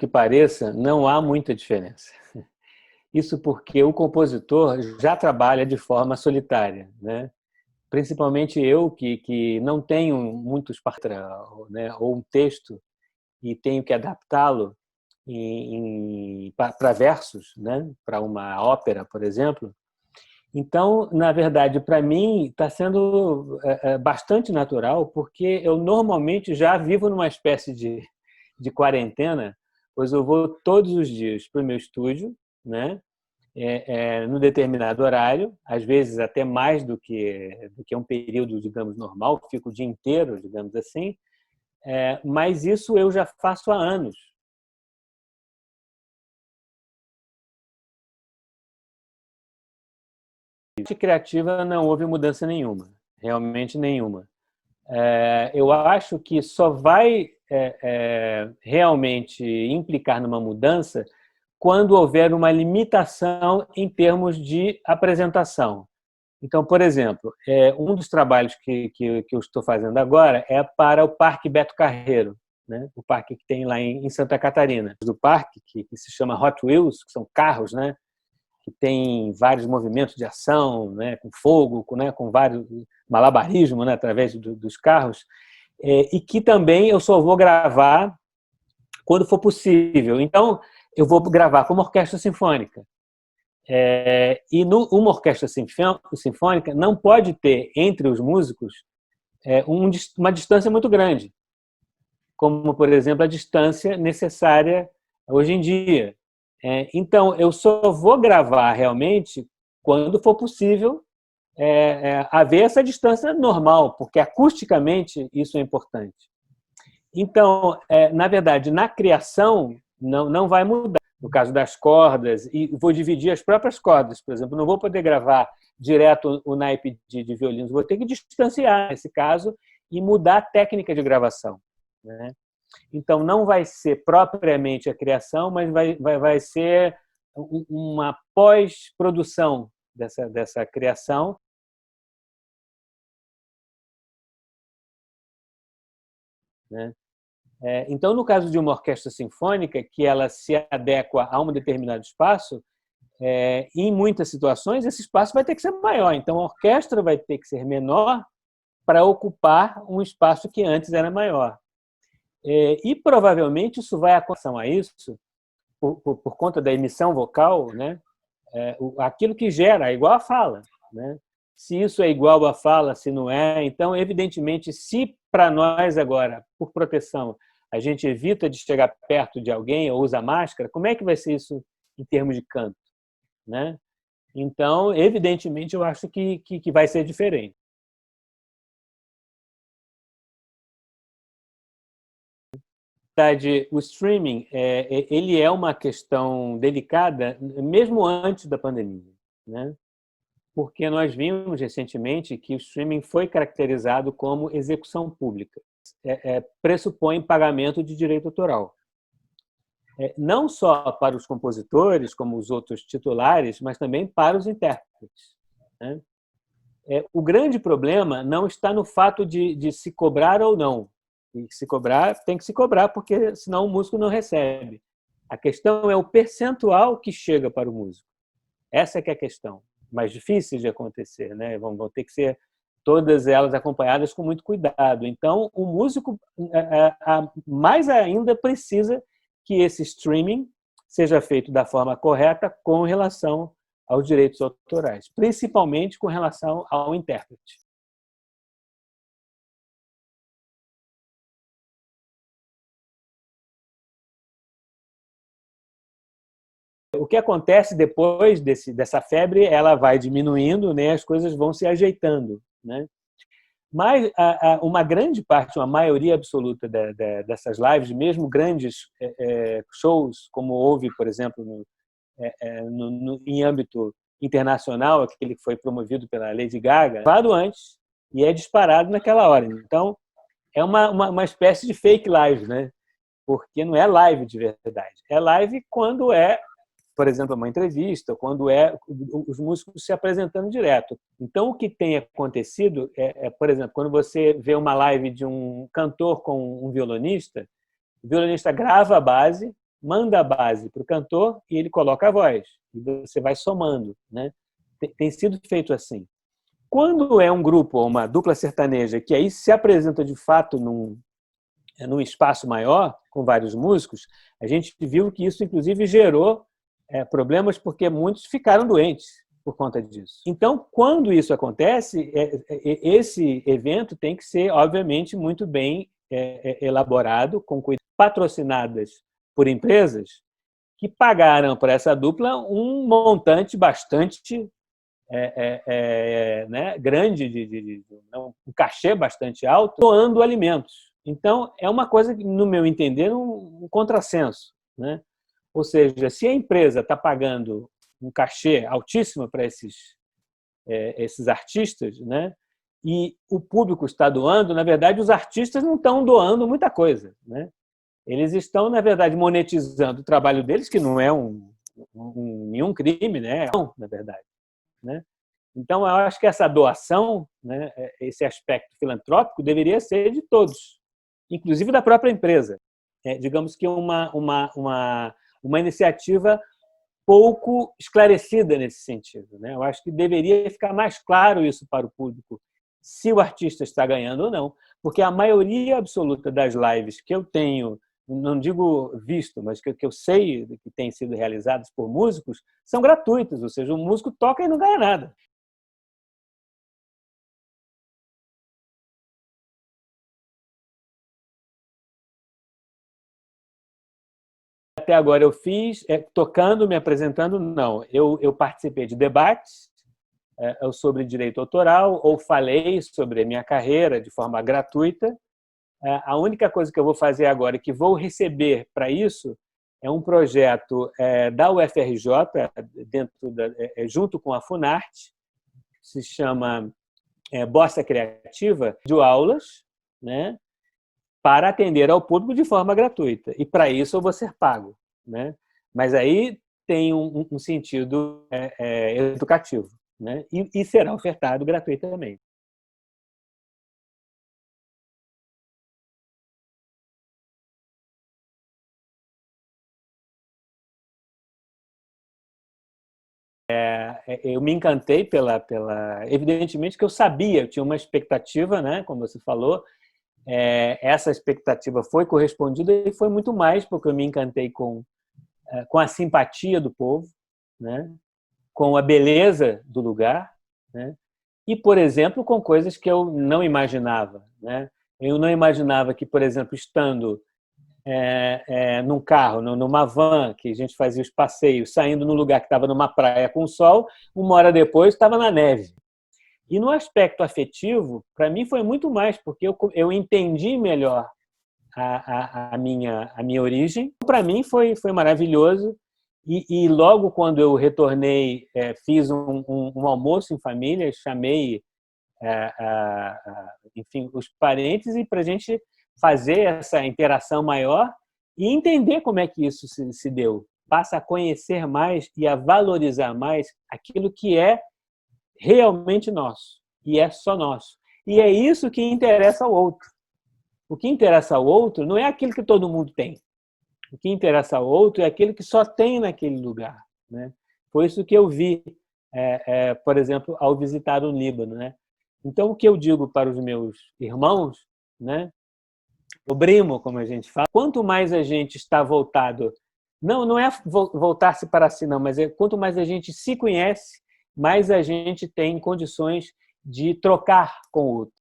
que pareça, não há muita diferença. Isso porque o compositor já trabalha de forma solitária, né? Principalmente eu, que não tenho muitos parceiros, né? Ou um texto e tenho que adaptá-lo para versos, né? Para uma ópera, por exemplo. Então, na verdade, para mim está sendo bastante natural, porque eu normalmente já vivo numa espécie de quarentena, pois eu vou todos os dias para o meu estúdio, né? No determinado horário, às vezes até mais do que um período, digamos, normal, fico o dia inteiro, digamos assim, mas isso eu já faço há anos. De criativa não houve mudança nenhuma, realmente nenhuma. Eu acho que só vai realmente implicar numa mudança quando houver uma limitação em termos de apresentação. Então, por exemplo, um dos trabalhos que eu estou fazendo agora é para o Parque Beto Carreiro, né? O parque que tem lá em Santa Catarina. Do parque, que se chama Hot Wheels, que são carros, né? Que tem vários movimentos de ação, né? Com fogo, com vários malabarismo, né? Através dos carros, e que também eu só vou gravar quando for possível. Então, eu vou gravar como orquestra sinfônica. E uma orquestra sinfônica não pode ter entre os músicos uma distância muito grande, como, por exemplo, a distância necessária hoje em dia. Então, eu só vou gravar realmente quando for possível haver essa distância normal, porque acusticamente isso é importante. Então, na verdade, na criação não vai mudar. No caso das cordas, e vou dividir as próprias cordas, por exemplo, não vou poder gravar direto o naipe de violinos, vou ter que distanciar, nesse caso, e mudar a técnica de gravação, né? Então, não vai ser propriamente a criação, mas vai ser uma pós-produção dessa criação. Né? Então, no caso de uma orquestra sinfônica, que ela se adequa a um determinado espaço, em muitas situações, esse espaço vai ter que ser maior. Então, a orquestra vai ter que ser menor para ocupar um espaço que antes era maior. E, provavelmente, isso vai acontecer a isso, por conta da emissão vocal, né? Aquilo que gera, é igual a fala, né? Se isso é igual à fala, se não é. Então, evidentemente, se para nós agora, por proteção, a gente evita de chegar perto de alguém ou usa máscara, como é que vai ser isso em termos de canto, né? Então, evidentemente, eu acho que vai ser diferente. O streaming ele é uma questão delicada mesmo antes da pandemia, né? Porque nós vimos recentemente que o streaming foi caracterizado como execução pública. Pressupõe pagamento de direito autoral. Não só para os compositores, como os outros titulares, mas também para os intérpretes, né? O grande problema não está no fato de se cobrar ou não. E se cobrar, tem que se cobrar, porque senão o músico não recebe. A questão é o percentual que chega para o músico. Essa é que é a questão. Mais difícil de acontecer, né? Vão ter que ser todas elas acompanhadas com muito cuidado. Então, o músico, mais ainda, precisa que esse streaming seja feito da forma correta com relação aos direitos autorais, principalmente com relação ao intérprete. O que acontece depois dessa febre, ela vai diminuindo, né? As coisas vão se ajeitando, né? Mas uma grande parte, uma maioria absoluta dessas lives, mesmo grandes shows, como houve, por exemplo, em âmbito internacional, aquele que foi promovido pela Lady Gaga, gravado antes e é disparado naquela hora. Então, é uma espécie de fake live, né? Porque não é live de verdade. É live quando por exemplo, uma entrevista, quando os músicos se apresentando direto. Então, o que tem acontecido por exemplo, quando você vê uma live de um cantor com um violonista, o violonista grava a base, manda a base para o cantor e ele coloca a voz. E você vai somando, né? Tem sido feito assim. Quando é um grupo ou uma dupla sertaneja que aí se apresenta de fato num espaço maior, com vários músicos, a gente viu que isso, inclusive, gerou problemas porque muitos ficaram doentes por conta disso. Então, quando isso acontece, esse evento tem que ser, obviamente, muito bem elaborado, com cuidado, patrocinadas por empresas que pagaram para essa dupla um montante bastante né, grande, um cachê bastante alto, doando alimentos. Então, é uma coisa que, no meu entender, um contrassenso, né? Ou seja, se a empresa está pagando um cachê altíssimo para esses artistas, né, e o público está doando, na verdade, os artistas não estão doando muita coisa, né? Eles estão, na verdade, monetizando o trabalho deles, que não é nenhum crime, né? Não, na verdade, né? Então, eu acho que essa doação, né, esse aspecto filantrópico, deveria ser de todos, inclusive da própria empresa. Digamos que uma iniciativa pouco esclarecida nesse sentido, né? Eu acho que deveria ficar mais claro isso para o público, se o artista está ganhando ou não, porque a maioria absoluta das lives que eu tenho, não digo visto, mas que eu sei que têm sido realizadas por músicos, são gratuitas, ou seja, o músico toca e não ganha nada. Até agora eu fiz, tocando, me apresentando, não. Eu participei de debates sobre direito autoral ou falei sobre a minha carreira de forma gratuita. A única coisa que eu vou fazer agora e que vou receber para isso é um projeto da UFRJ, junto com a Funarte, que se chama Bossa Criativa, de aulas, né, para atender ao público de forma gratuita. E para isso eu vou ser pago, né? Mas aí tem um sentido educativo, né? E será ofertado gratuitamente. Eu me encantei evidentemente que eu sabia, eu tinha uma expectativa, né? Como você falou, essa expectativa foi correspondida e foi muito mais porque eu me encantei com a simpatia do povo, né? Com a beleza do lugar, né? E, por exemplo, com coisas que eu não imaginava, né? Eu não imaginava que, por exemplo, estando num carro, numa van, que a gente fazia os passeios, saindo num lugar que estava numa praia com sol, uma hora depois estava na neve. E no aspecto afetivo, para mim foi muito mais, porque eu entendi melhor a minha origem. Para mim foi maravilhoso. E logo quando eu retornei, fiz um almoço em família, chamei enfim, os parentes e para a gente fazer essa interação maior e entender como é que isso se deu. Passa a conhecer mais e a valorizar mais aquilo que é realmente nosso e é só nosso. E é isso que interessa ao outro. O que interessa ao outro não é aquilo que todo mundo tem. O que interessa ao outro é aquilo que só tem naquele lugar, né? Foi isso que eu vi, por exemplo, ao visitar o Líbano, né? Então, o que eu digo para os meus irmãos, né? O primo, como a gente fala, quanto mais a gente está voltado, não é voltar-se para si, não, mas quanto mais a gente se conhece, mais a gente tem condições de trocar com o outro.